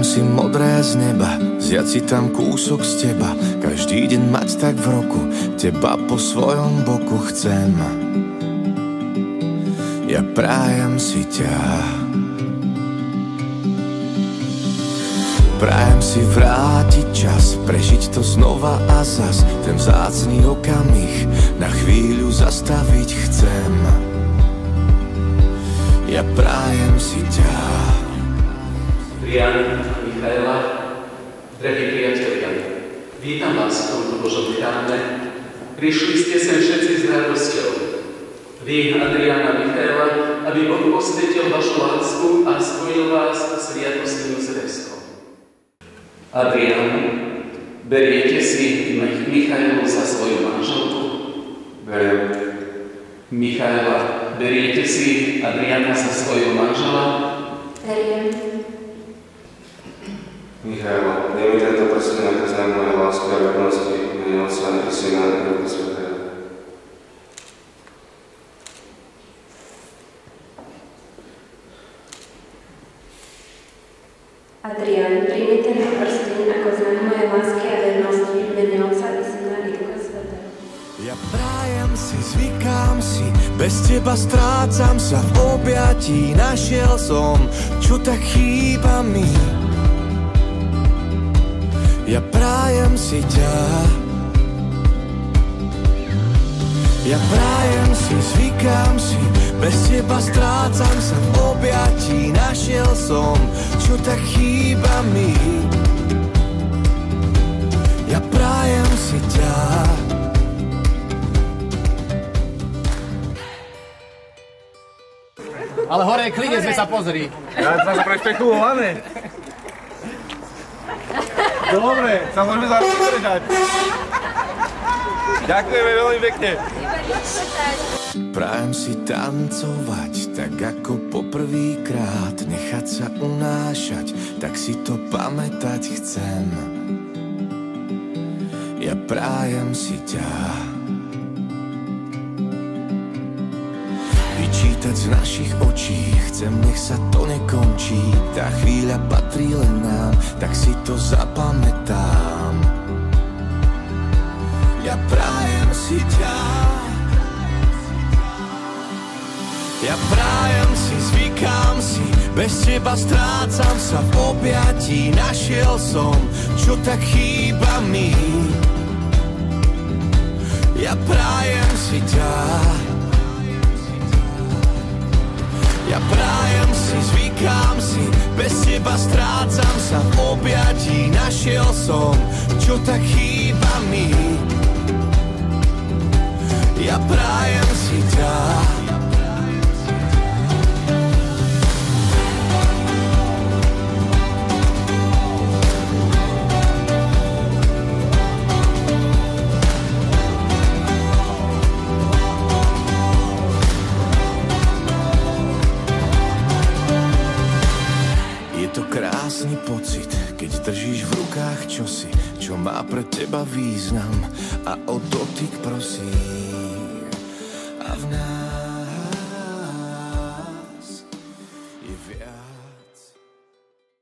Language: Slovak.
Prajem si modré z neba, vziať si tam kúsok z teba, každý deň mať tak v roku, teba po svojom boku chcem. Ja prajem si ťa. Prajem si vrátiť čas, prežiť to znova a zas, ten vzácny okamih na chvíľu zastaviť chcem. Ja prajem si ťa. Adrián, Michaela, drahí priatelia, vítam vás v tomto Božom chráme. Prišli ste sem všetci s radosťou. Vy, Adrián a Michaela, aby Boh posvetil vašu lásku a spojil vás sviatostným zväzkom. Adrián, beriete si Michaelu za svoju manželku? Beriem. Michaela, beriete si Adriána za svojho manžela? Beriem. Michaela, daj mi tento prsteň ako znak mojej lásky a vernosti, v mene Otca i Syna i Ducha Svätého. Adrián, príjmi tento prsteň ako znak mojej lásky a vernosti, v mene Otca i Syna i Ducha Svätého. Ja prajem si, zvykám si, bez teba strácam sa v objatí, našiel som, čo tak chýba mi. Ja prajem si ťa. Ja prajem si, zvykám si, bez teba strácam sa v objatí, našiel som, čo tak chýba mi. Ja prajem si ťa. Ale hore je klinec, sa pozri. Ja sa prešpekulované. Dobre, sa môžeme zavrieť. Ďakujeme veľmi pekne. Prajem si tancovať, tak ako poprvýkrát, nechať sa unášať, tak si to pamätať chcem. Ja prajem si ťa. Vyčítať z našich očí, chcem, nech sa to nekončí, tá chvíľa patrí len nám, tak si to zapamätám. Ja prajem si ťa. Ja prajem si, zvykám si, bez teba strácam sa v objatí, našiel som, čo tak chýba mi. Ja prajem si ťa. Ja prajem si, zvykám si, bez teba strácam sa v objatí, našiel som, čo tak chýba mi. Ja prajem si ťa. Krásny pocit, keď držíš v rukách čosi, čo má pre teba význam a o dotyk prosím. A v nás